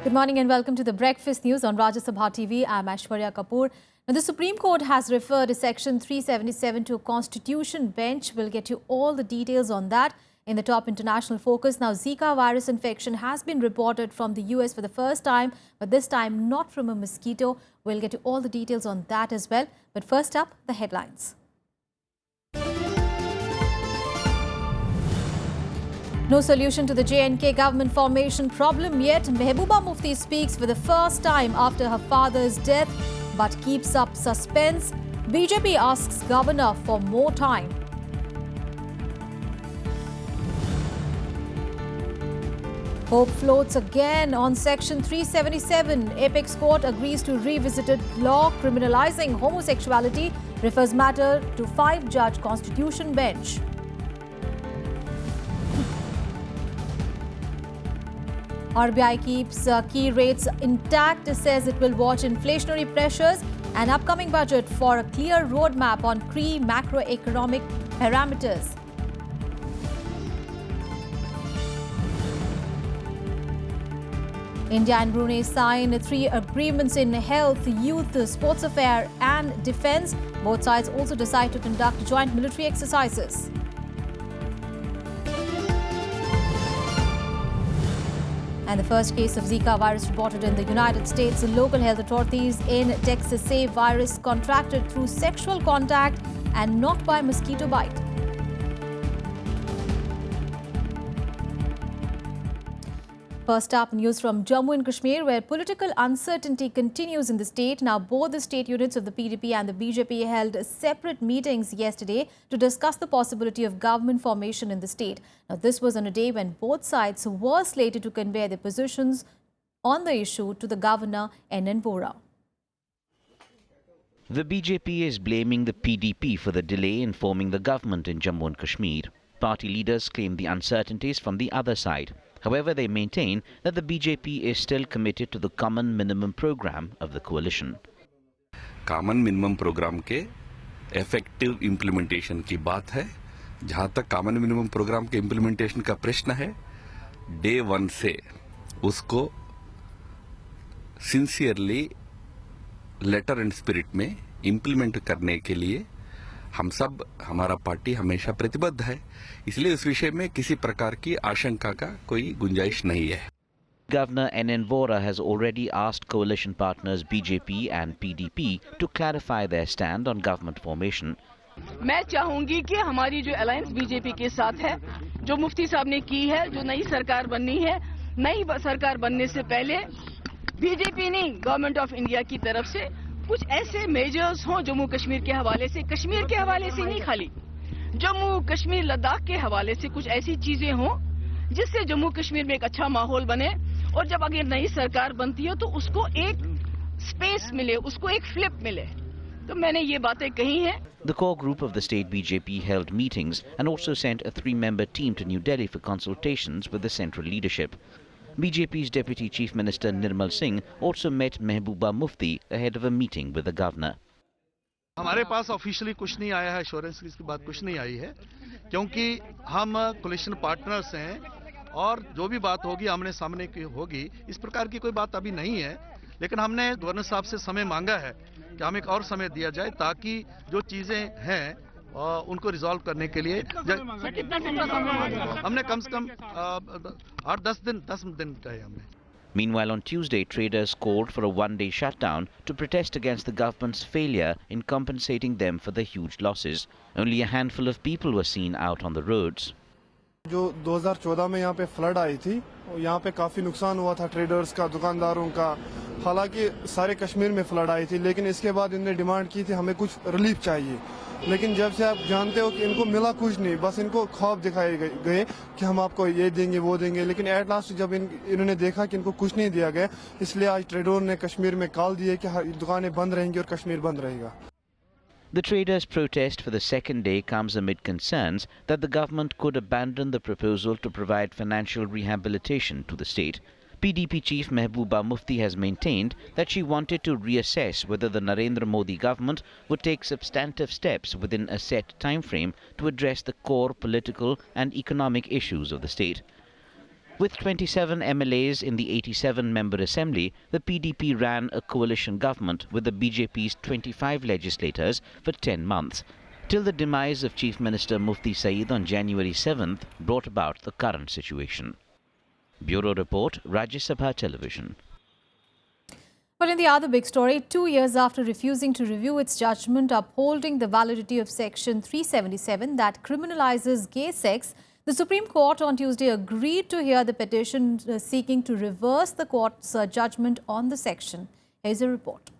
Good morning and welcome to the Breakfast News on Rajya Sabha TV. I'm Aishwarya Kapoor. Now, the Supreme Court has referred Section 377 to a constitution bench. We'll get you all the details on that in the top international focus. Now, Zika virus infection has been reported from the US for the first time, but this time not from a mosquito. We'll get you all the details on that as well. But first up, the headlines. No solution to the J&K government formation problem yet. Mehbooba Mufti speaks for the first time after her father's death, but keeps up suspense. BJP asks governor for more time. Hope floats again on Section 377. Apex Court agrees to revisited law criminalizing homosexuality, refers matter to 5-judge constitution bench. RBI keeps key rates intact, says it will watch inflationary pressures and upcoming budget for a clear roadmap on key macroeconomic parameters. India and Brunei sign 3 agreements in health, youth, sports affairs and defence. Both sides also decide to conduct joint military exercises. And the first case of Zika virus reported in the United States. Local health authorities in Texas say virus contracted through sexual contact and not by mosquito bite. First up, news from Jammu and Kashmir, where political uncertainty continues in the state. Now, both the state units of the PDP and the BJP held separate meetings yesterday to discuss the possibility of government formation in the state. Now, this was on a day when both sides were slated to convey their positions on the issue to the governor, N.N. Vora. The BJP is blaming the PDP for the delay in forming the government in Jammu and Kashmir. Party leaders claim the uncertainties from the other side. However, they maintain that the BJP is still committed to the common minimum program of the coalition. Common minimum program के effective implementation की बात है. जहाँ तक common minimum program के implementation का प्रश्न है, day 1 से उसको sincerely letter and spirit में implement करने के लिए हम सब, हमारा पार्टी हमेशा प्रतिबद्ध है. इसलिए इस विषय में किसी प्रकार की आशंका का कोई गुंजाइश नहीं है. Governor N.N. Vora has already asked coalition partners BJP and PDP to clarify their stand on government formation. मैं चाहूंगी कि हमारी जो अलायंस बीजेपी के साथ है, जो मुफ्ती साहब ने की है, जो नई सरकार बननी है, नई सरकार बनने से पहले बीजेपी ने गवर्नमेंट ऑफ इंडिया की तरफ से कुछ ऐसे मेजर्स हों जम्मू कश्मीर के हवाले से नहीं, खाली जम्मू कश्मीर लद्दाख के हवाले से कुछ ऐसी चीजें हों जिससे जम्मू कश्मीर में एक अच्छा माहौल बने, और जब अगर नई सरकार बनती है तो उसको एक स्पेस मिले, उसको एक फ्लिप मिले. तो मैंने ये बातें कही हैं. The core group of the state BJP held meetings and also sent a 3-member team to New Delhi for consultations with the central leadership. BJP's Deputy Chief Minister Nirmal Singh also met Mehbooba Mufti ahead of a meeting with the governor. हमारे पास officially कुछ नहीं आया है, assurance की बात कुछ नहीं आई है, क्योंकि हम कोलिशन पार्टनर्स हैं और जो भी बात होगी आमने सामने की होगी. इस प्रकार की कोई बात अभी नहीं है, लेकिन हमने गवर्नर साहब से समय मांगा है कि हमें एक और समय दिया जाए ताकि जो चीजें हैं उनको रिजॉल्व करने के लिए हमने कम से कम 8-10 दिन कहे हमने. Meanwhile, on Tuesday, traders called for a 1-day shutdown to protest against the government's failure in compensating them for the huge losses. Only a handful of people were seen out on the roads. जो 2014 में यहाँ पे flood आई थी, यहाँ पे काफी नुकसान हुआ था ट्रेडर्स का, दुकानदारों का. हालांकि सारे कश्मीर में फ्लड आई थी, लेकिन इसके बाद इन्होंने डिमांड की थी हमें कुछ रिलीफ चाहिए. लेकिन जब से आप जानते हो कि इनको मिला कुछ नहीं, बस इनको ख्वाब दिखाए गए कि हम आपको ये देंगे वो देंगे, लेकिन एट लास्ट जब इन्होंने देखा कि इनको कुछ नहीं दिया गया, इसलिए आज ट्रेडरों ने कश्मीर में कॉल दिए कि दुकानें बंद रहेंगी और कश्मीर बंद रहेगा. The traders' protest for the second day comes amid concerns that the government could abandon the proposal to provide financial rehabilitation to the state. PDP chief Mehbooba Mufti has maintained that she wanted to reassess whether the Narendra Modi government would take substantive steps within a set time frame to address the core political and economic issues of the state. With 27 MLAs in the 87-member assembly, the PDP ran a coalition government with the BJP's 25 legislators for 10 months, till the demise of Chief Minister Mufti Saeed on January 7th brought about the current situation. Bureau Report, Rajya Sabha Television. Well, in the other big story, 2 years after refusing to review its judgment upholding the validity of Section 377 that criminalizes gay sex, the Supreme Court on Tuesday agreed to hear the petition seeking to reverse the court's judgment on the section. Here's a report.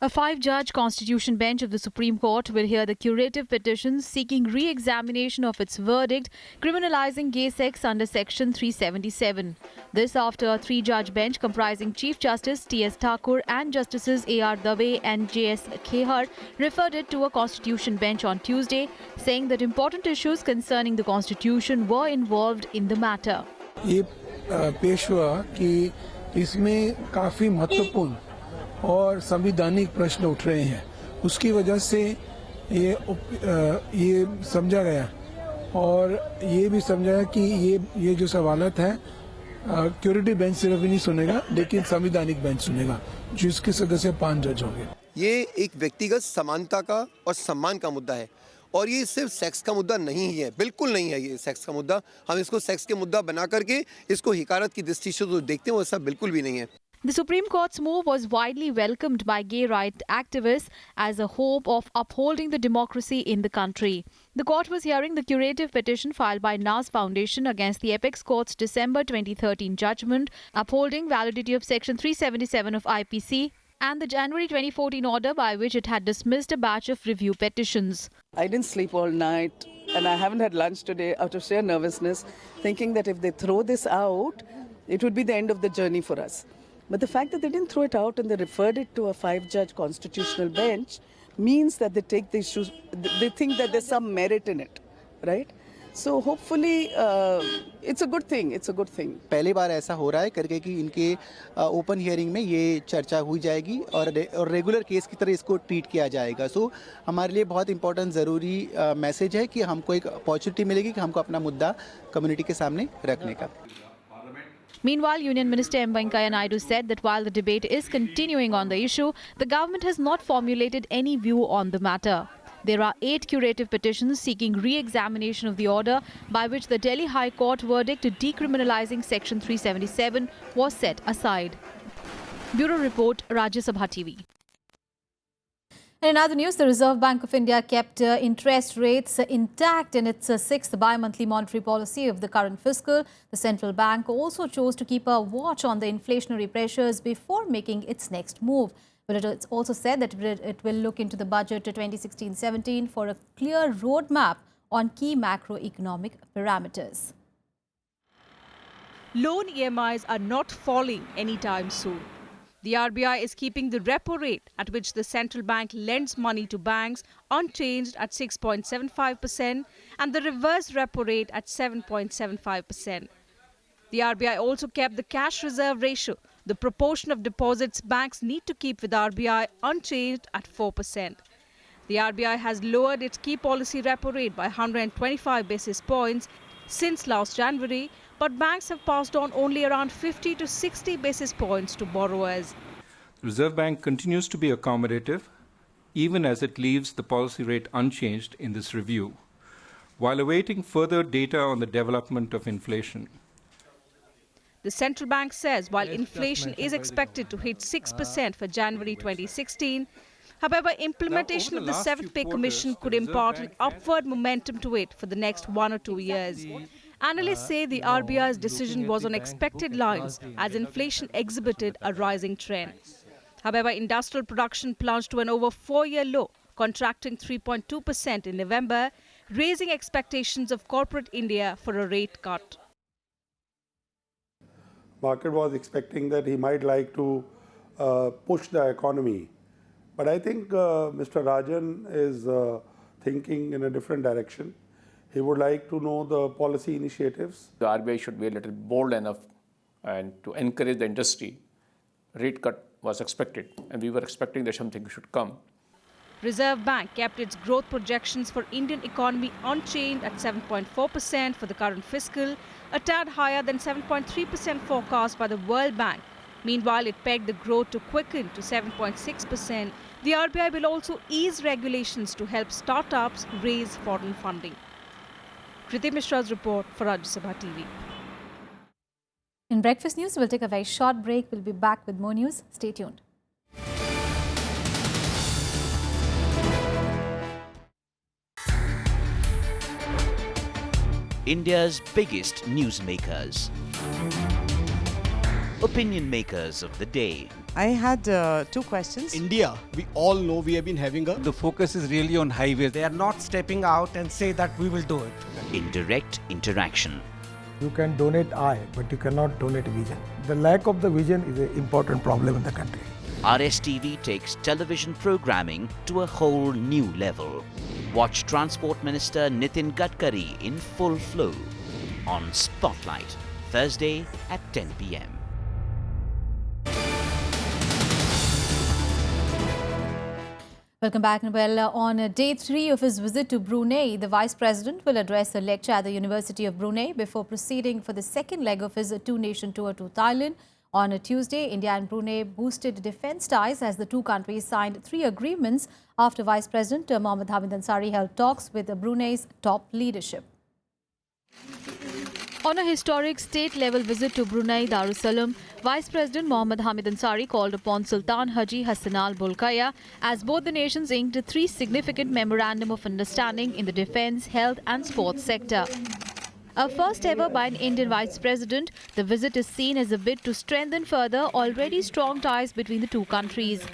A 5-judge constitution bench of the Supreme Court will hear the curative petition seeking re-examination of its verdict criminalizing gay sex under Section 377. This after a 3-judge bench comprising Chief Justice T.S. Thakur and Justices A.R. Dave and J.S. Khehar referred it to a constitution bench on Tuesday, saying that important issues concerning the constitution were involved in the matter. ये पेश हुआ कि इसमें काफी महत्वपूर्ण और संवैधानिक प्रश्न उठ रहे हैं, उसकी वजह से ये समझा गया और ये भी समझा गया कि ये जो सवालत है क्यूरेटिव बेंच सिर्फ ही नहीं सुनेगा लेकिन संवैधानिक बेंच सुनेगा, जिसके सदस्य 5 जज होंगे। ये एक व्यक्तिगत समानता का और सम्मान का मुद्दा है और ये सिर्फ सेक्स का मुद्दा नहीं है, बिल्कुल नहीं है ये सेक्स का मुद्दा। हम इसको सेक्स के मुद्दा बना करके इसको हिकारत की दृष्टि से जो देखते हैं वो ऐसा बिल्कुल भी नहीं है। The Supreme Court's move was widely welcomed by gay rights activists as a hope of upholding the democracy in the country. The court was hearing the curative petition filed by Nas Foundation against the Apex Court's December 2013 judgment upholding validity of Section 377 of IPC and the January 2014 order by which it had dismissed a batch of review petitions. I didn't sleep all night and I haven't had lunch today out of sheer nervousness, thinking that if they throw this out, it would be the end of the journey for us. But the fact that they didn't throw it out and they referred it to a 5-judge constitutional bench means that they take the issues, they think that there's some merit in it, right? So hopefully it's a good thing, it's a good thing. पहली बार ऐसा हो रहा है करके कि इनके open hearing में ये चर्चा हुई जाएगी और रेगुलर केस की तरह इसको ट्रीट किया जाएगा। सो हमारे लिए बहुत इंपॉर्टेंट ज़रूरी मैसेज है कि हमको एक अपॉर्चुनिटी मिलेगी कि हमको अपना मुद्दा कम्युनिटी के सामने रखने का। Meanwhile, Union Minister M. Venkaiah Naidu said that while the debate is continuing on the issue, the government has not formulated any view on the matter. There are 8 curative petitions seeking re-examination of the order by which the Delhi High Court verdict decriminalizing Section 377 was set aside. Bureau Report, Rajya Sabha TV. In other news, the Reserve Bank of India kept interest rates intact in its 6th bi-monthly monetary policy of the current fiscal. The central bank also chose to keep a watch on the inflationary pressures before making its next move. But it's also said that it will look into the budget to 2016-17 for a clear roadmap on key macroeconomic parameters. Loan EMIs are not falling anytime soon. The RBI is keeping the repo rate at which the central bank lends money to banks unchanged at 6.75% and the reverse repo rate at 7.75%. The RBI also kept the cash reserve ratio, the proportion of deposits banks need to keep with RBI, unchanged at 4%. The RBI has lowered its key policy repo rate by 125 basis points since last January, but banks have passed on only around 50 to 60 basis points to borrowers. The Reserve Bank continues to be accommodative, even as it leaves the policy rate unchanged in this review, while awaiting further data on the development of inflation. The central bank says while inflation is expected to hit 6% for January 2016, however, implementation of the 7th Pay Commission could impart an upward momentum to it for the next 1 or 2 years. Analysts say the RBI's decision was on expected lines as inflation exhibited a rising trend. However, industrial production plunged to an over 4-year low, contracting 3.2% in November, raising expectations of corporate India for a rate cut. Market was expecting that he might like to push the economy. But I think Mr. Rajan is thinking in a different direction. He would like to know the policy initiatives. The RBI should be a little bold enough and to encourage the industry. Rate cut was expected and we were expecting that something should come. Reserve Bank kept its growth projections for Indian economy unchanged at 7.4% for the current fiscal, a tad higher than 7.3% forecast by the World Bank. Meanwhile, it pegged the growth to quicken to 7.6%. The RBI will also ease regulations to help startups raise foreign funding. Kriti Mishra's report for Rajya Sabha TV. In Breakfast News, we'll take a very short break. We'll be back with more news. Stay tuned. India's biggest newsmakers. Opinion makers of the day. I had 2 questions. India, we all know we have been having The focus is really on highways. They are not stepping out and say that we will do it. In direct interaction. You can donate eye, but you cannot donate vision. The lack of the vision is an important problem in the country. RSTV takes television programming to a whole new level. Watch Transport Minister Nitin Gadkari in full flow on Spotlight, Thursday at 10 p.m. Welcome back. Well, on day 3 of his visit to Brunei, the Vice President will address a lecture at the University of Brunei before proceeding for the second leg of his two-nation tour to Thailand. On a Tuesday, India and Brunei boosted defence ties as the two countries signed 3 agreements after Vice President Mohammad Hamid Ansari held talks with Brunei's top leadership. On a historic state-level visit to Brunei Darussalam, Vice President Mohammad Hamid Ansari called upon Sultan Haji Hassan Al Bolkiah as both the nations inked 3 significant memorandum of understanding in the defence, health and sports sector. A first ever by an Indian Vice President, the visit is seen as a bid to strengthen further already strong ties between the two countries.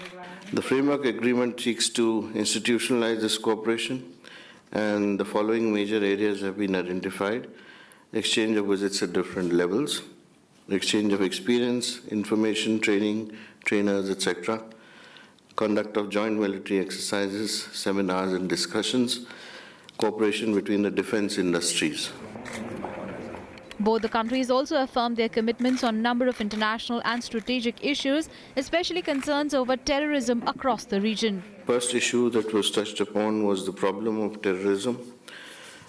The framework agreement seeks to institutionalize this cooperation, and the following major areas have been identified: exchange of visits at different levels, exchange of experience, information, training, trainers, etc., conduct of joint military exercises, seminars and discussions, cooperation between the defense industries. Both the countries also affirmed their commitments on a number of international and strategic issues, especially concerns over terrorism across the region. First issue that was touched upon was the problem of terrorism,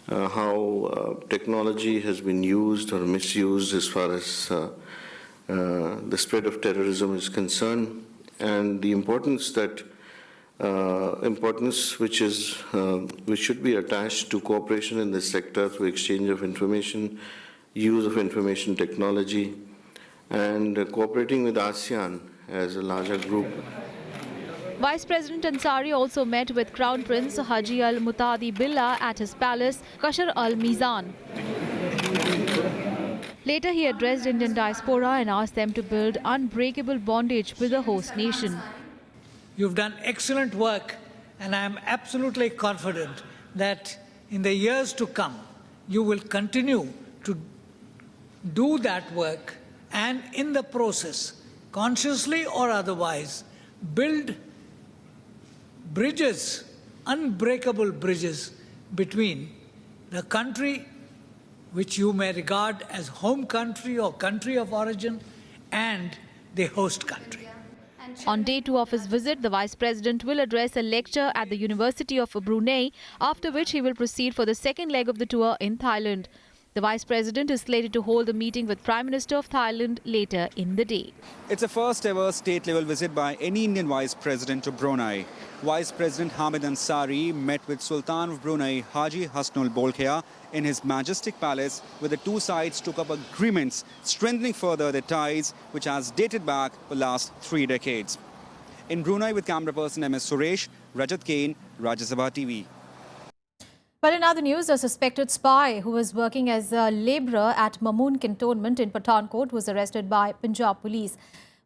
how technology has been used or misused as far as the spread of terrorism is concerned, and the importance that which should be attached to cooperation in this sector through exchange of information, use of information technology, and cooperating with ASEAN as a larger group. Vice President Ansari also met with Crown Prince Haji Al Mutadi Billah at his palace, Qasr Al Mizan. Later, he addressed Indian diaspora and asked them to build unbreakable bondage with the host nation. You've done excellent work, and I am absolutely confident that in the years to come, you will continue to do that work and in the process, consciously or otherwise, build bridges, unbreakable bridges between the country which you may regard as home country or country of origin and the host country. On day 2 of his visit, the Vice President will address a lecture at the University of Brunei, after which he will proceed for the second leg of the tour in Thailand. The Vice President is slated to hold a meeting with Prime Minister of Thailand later in the day. It's a first ever state-level visit by any Indian Vice President to Brunei. Vice President Hamid Ansari met with Sultan of Brunei Haji Hassan Al Bolkiah in his majestic palace, where the two sides took up agreements strengthening further their ties, which has dated back the last 3 decades. In Brunei with camera person MS Suresh, Rajat Kane, Rajya Sabha TV. But in other news, a suspected spy who was working as a labourer at Mamoon Cantonment in Pathankot was arrested by Punjab police.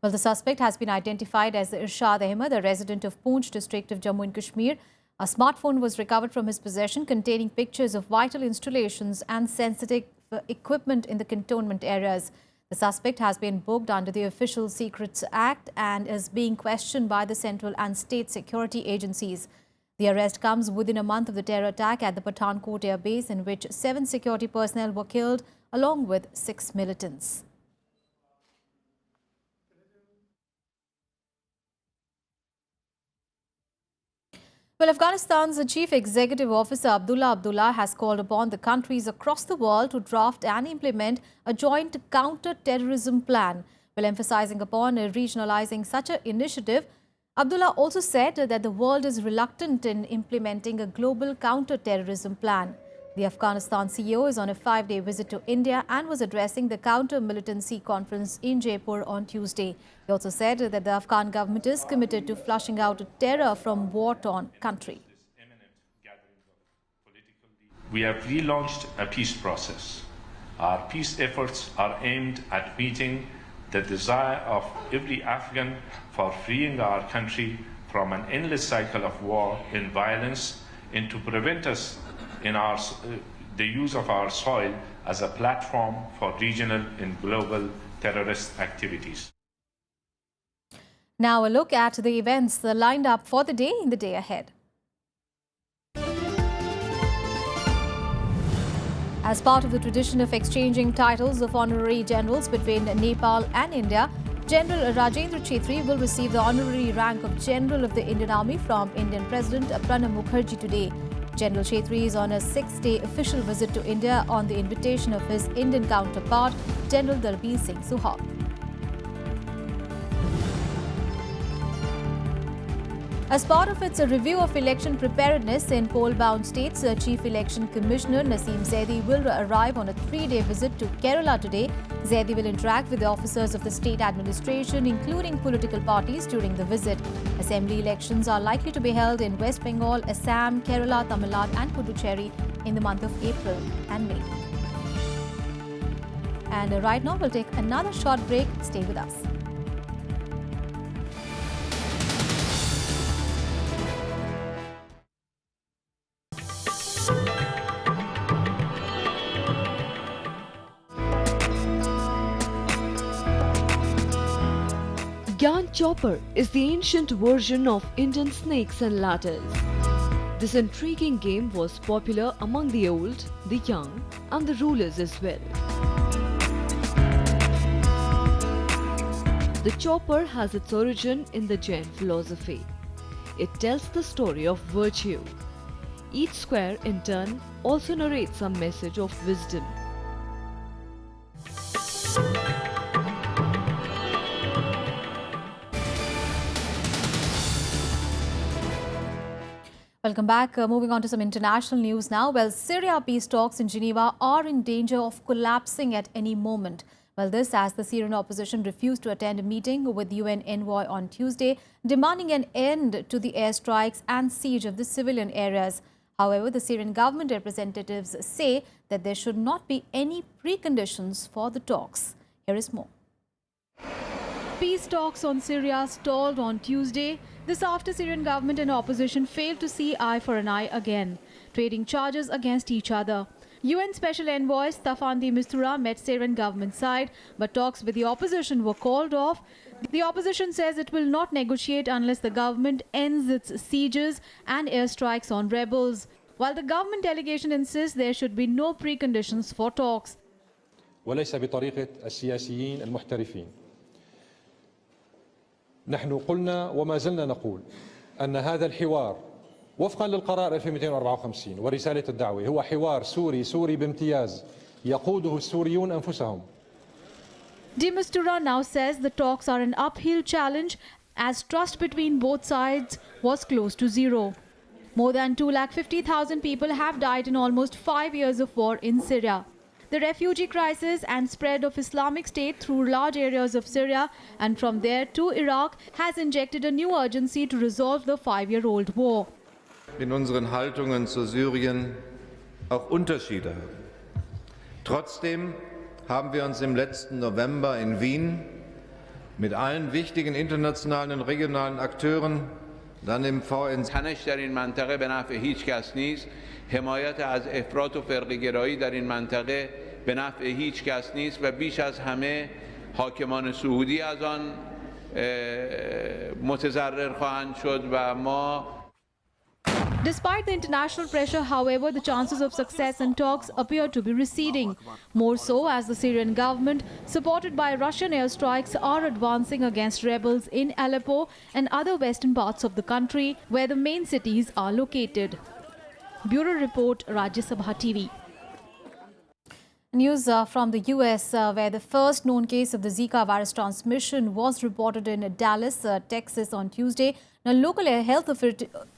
Well, the suspect has been identified as Irshad Ahmed, a resident of Poonch district of Jammu and Kashmir. A smartphone was recovered from his possession containing pictures of vital installations and sensitive equipment in the cantonment areas. The suspect has been booked under the Official Secrets Act and is being questioned by the central and state security agencies. The arrest comes within a month of the terror attack at the Pathankot Air Base, in which 7 security personnel were killed along with 6 militants. Well, Afghanistan's Chief Executive Officer Abdullah has called upon the countries across the world to draft and implement a joint counter-terrorism plan. While emphasizing upon regionalizing such an initiative, Abdullah also said that the world is reluctant in implementing a global counter-terrorism plan. The Afghanistan CEO is on a 5-day visit to India and was addressing the counter-militancy conference in Jaipur on Tuesday. He also said that the Afghan government is committed to flushing out terror from war-torn country. We have relaunched a peace process. Our peace efforts are aimed at meeting the desire of every Afghan for freeing our country from an endless cycle of war and violence and to prevent us in the use of our soil as a platform for regional and global terrorist activities. Now a look at the events lined up for the day in the day ahead. As part of the tradition of exchanging titles of honorary generals between Nepal and India, General Rajendra Chetri will receive the honorary rank of General of the Indian Army from Indian President Pranab Mukherjee today. General Chetri is on a 6-day official visit to India on the invitation of his Indian counterpart, General Darbir Singh Suhag. As part of its review of election preparedness in poll-bound states, Chief Election Commissioner Naseem Zaidi will arrive on a 3-day visit to Kerala today. Zaidi will interact with the officers of the state administration, including political parties, during the visit. Assembly elections are likely to be held in West Bengal, Assam, Kerala, Tamil Nadu and Puducherry in the month of April and May. And right now, we'll take another short break. Stay with us. Gyan Chopper is the ancient version of Indian snakes and ladders. This intriguing game was popular among the old, the young and the rulers as well. The chopper has its origin in the Jain philosophy. It tells the story of virtue. Each square in turn also narrates some message of wisdom. Welcome back. Moving on to some international news now. Well, Syria peace talks in Geneva are in danger of collapsing at any moment. Well, this as the Syrian opposition refused to attend a meeting with UN envoy on Tuesday, demanding an end to the airstrikes and siege of the civilian areas. However, the Syrian government representatives say that there should not be any preconditions for the talks. Here is more. Peace talks on Syria stalled on Tuesday. This after Syrian government and opposition failed to see eye for an eye again, trading charges against each other. UN Special Envoy Staffan de Mistura met Syrian government side, but talks with the opposition were called off. The opposition says it will not negotiate unless the government ends its sieges and airstrikes on rebels, while the government delegation insists there should be no preconditions for talks. وليس بطريقة السياسيين المحترفين. نحن قلنا وما زلنا نقول أن هذا الحوار وفقا للقرار 2254 ورسالة الدعوة هو حوار سوري بامتياز يقوده السوريون أنفسهم. De Mistura now says the talks are an uphill challenge as trust between both sides was close to zero. More than 250,000 people have died in almost 5 years of war in Syria. The refugee crisis and spread of Islamic State through large areas of Syria and from there to Iraq has injected a new urgency to resolve the 5-year-old war. In unseren Haltungen zu Syrien auch Unterschiede haben. Trotzdem haben wir uns im letzten November in Wien mit allen wichtigen internationalen und regionalen Akteuren dann im VN در این منطقه به نفع هیچ کس نیست. حمایت از افراط و فرقه‌گرایی در این منطقه به نفع هیچ کس نیست و بیش از همه حاکمان سعودی از آن متضرر خواهند شد و ما Despite the international pressure, however, the chances of success in talks appear to be receding. More so as the Syrian government, supported by Russian airstrikes, are advancing against rebels in Aleppo and other western parts of the country, where the main cities are located. Bureau Report, Rajya Sabha TV. News from the US, where the first known case of the Zika virus transmission was reported in Dallas, Texas on Tuesday. Now, local health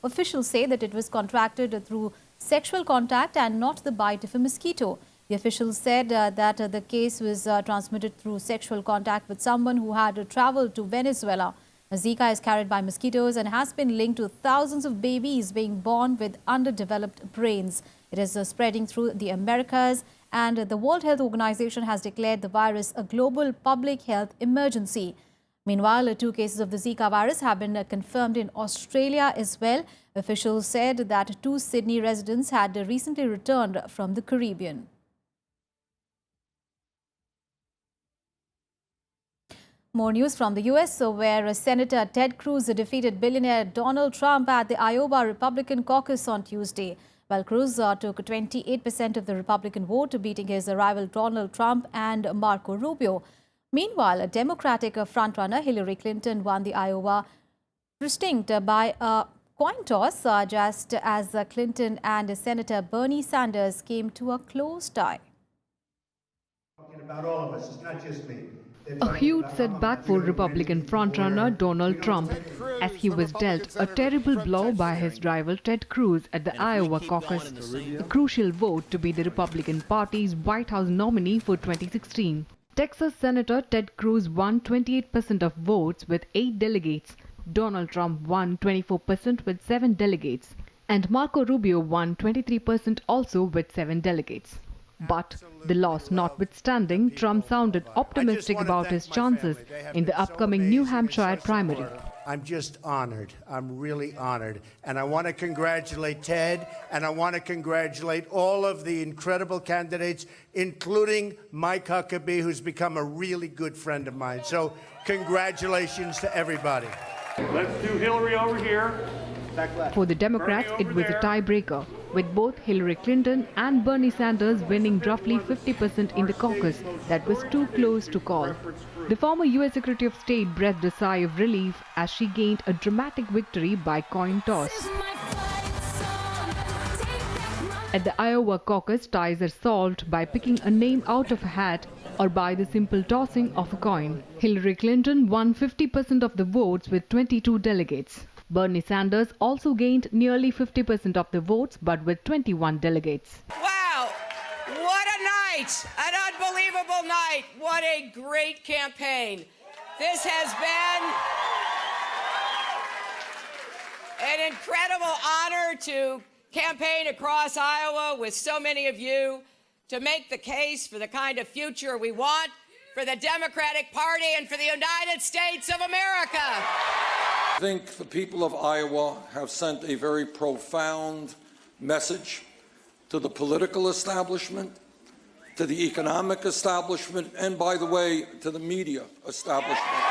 officials say that it was contracted through sexual contact and not the bite of a mosquito. The officials said that the case was transmitted through sexual contact with someone who had traveled to Venezuela. Zika is carried by mosquitoes and has been linked to thousands of babies being born with underdeveloped brains. It is spreading through the Americas, and the World Health Organization has declared the virus a global public health emergency. Meanwhile, 2 cases of the Zika virus have been confirmed in Australia as well. Officials said that 2 Sydney residents had recently returned from the Caribbean. More news from the US, where Senator Ted Cruz defeated billionaire Donald Trump at the Iowa Republican caucus on Tuesday. While Cruz took 28% of the Republican vote, beating his rival Donald Trump and Marco Rubio. Meanwhile, a Democratic frontrunner Hillary Clinton won the Iowa precinct by a coin toss, just as Clinton and Senator Bernie Sanders came to a close tie. About all of us, it's not just me. A huge setback for Republican frontrunner Donald Trump, as he was dealt a terrible blow by his rival Ted Cruz at the Iowa caucus, a crucial vote to be the Republican Party's White House nominee for 2016. Texas Senator Ted Cruz won 28% of votes with 8 delegates. Donald Trump won 24% with 7 delegates. And Marco Rubio won 23% also with 7 delegates. But the loss notwithstanding, Trump sounded optimistic about his chances in the upcoming New Hampshire primary. I'm just honored. I'm really honored. And I want to congratulate Ted, and I want to congratulate all of the incredible candidates, including Mike Huckabee, who's become a really good friend of mine. So congratulations to everybody. Let's do Hillary over here. For the Democrats, it was a tiebreaker, with both Hillary Clinton and Bernie Sanders winning roughly 50% in the caucus that was too close to call. The former U.S. Secretary of State breathed a sigh of relief as she gained a dramatic victory by coin toss. At the Iowa caucus, ties are solved by picking a name out of a hat or by the simple tossing of a coin. Hillary Clinton won 50% of the votes with 22 delegates. Bernie Sanders also gained nearly 50% of the votes, but with 21 delegates. Wow! What a night! An unbelievable night! What a great campaign! This has been an incredible honor to campaign across Iowa with so many of you to make the case for the kind of future we want for the Democratic Party and for the United States of America. I think the people of Iowa have sent a very profound message to the political establishment, to the economic establishment, and, by the way, to the media establishment.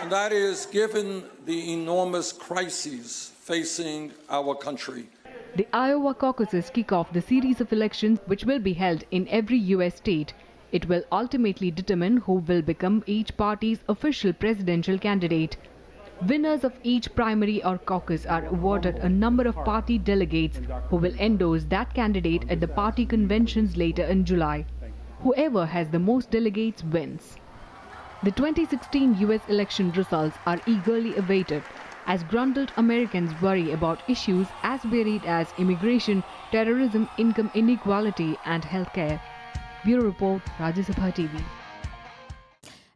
And that is given the enormous crises facing our country. The Iowa caucuses kick off the series of elections which will be held in every U.S. state. It will ultimately determine who will become each party's official presidential candidate. Winners of each primary or caucus are awarded a number of party delegates who will endorse that candidate at the party conventions later in July. Whoever has the most delegates wins. The 2016 U.S. election results are eagerly awaited as grundled Americans worry about issues as varied as immigration, terrorism, income inequality and healthcare. Bureau Report, Rajya Sabha TV.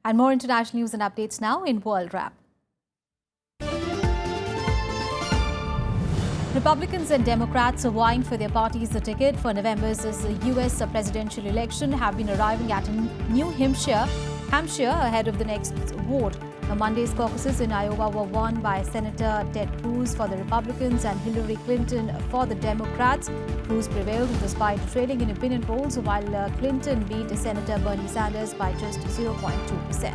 And more international news and updates now in World Wrap. Republicans and Democrats vying for their party's ticket for November's U.S. presidential election have been arriving at New Hampshire ahead of the next vote. Monday's caucuses in Iowa were won by Senator Ted Cruz for the Republicans and Hillary Clinton for the Democrats. Cruz prevailed despite trailing in opinion polls, while Clinton beat Senator Bernie Sanders by just 0.2%.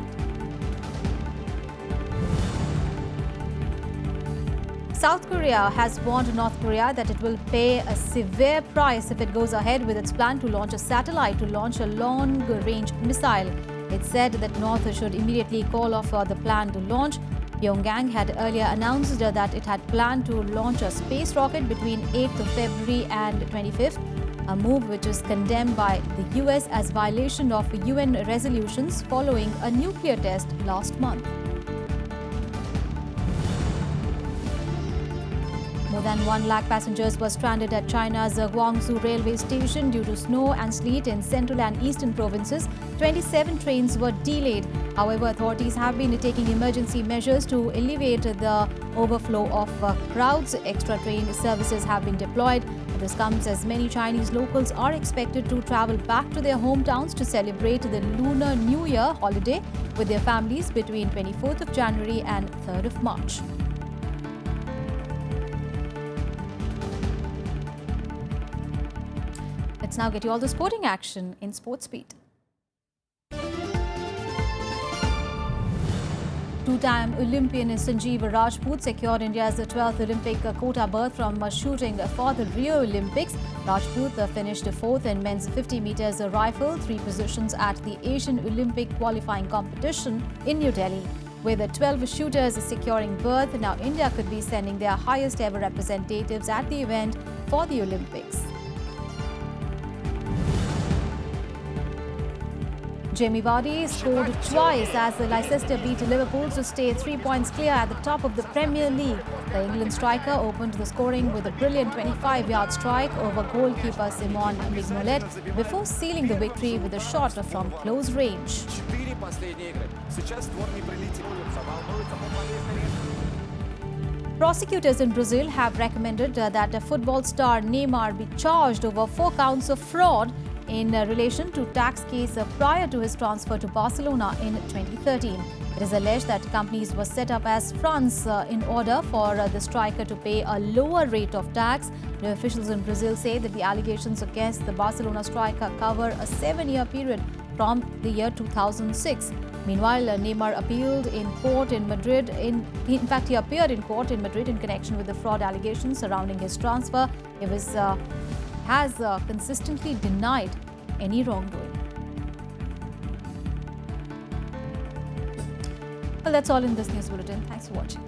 South Korea has warned North Korea that it will pay a severe price if it goes ahead with its plan to launch a satellite to launch a long-range missile. It said that North should immediately call off the planned launch. Pyongyang had earlier announced that it had planned to launch a space rocket between 8th of February and 25th, a move which is condemned by the US as violation of UN resolutions following a nuclear test last month. More than 1 lakh passengers were stranded at China's Guangzhou railway station due to snow and sleet in central and eastern provinces. 27 trains were delayed. However, authorities have been taking emergency measures to alleviate the overflow of crowds. Extra train services have been deployed. This comes as many Chinese locals are expected to travel back to their hometowns to celebrate the Lunar New Year holiday with their families between 24th of January and 3rd of March. Let's now get you all the sporting action in Sports Beat. Two-time Olympian Sanjeev Rajput secured India's 12th Olympic quota berth from shooting for the Rio Olympics. Rajput finished 4th in men's 50 meters rifle, 3 positions at the Asian Olympic qualifying competition in New Delhi. With 12 shooters securing berth, now India could be sending their highest ever representatives at the event for the Olympics. Jamie Vardy scored twice as Leicester beat Liverpool to stay 3 points clear at the top of the Premier League. The England striker opened the scoring with a brilliant 25-yard strike over goalkeeper Simon Mignolet before sealing the victory with a shot from close range. Prosecutors in Brazil have recommended that football star Neymar be charged over 4 counts of fraud in relation to tax case prior to his transfer to Barcelona in 2013. It is alleged that companies were set up as fronts in order for the striker to pay a lower rate of tax. The officials in Brazil say that the allegations against the Barcelona striker cover a 7-year period from the year 2006. Meanwhile, Neymar appealed in court in Madrid. He appeared in court in Madrid in connection with the fraud allegations surrounding his transfer. He has consistently denied any wrongdoing. Well, that's all in this news bulletin. Thanks for watching.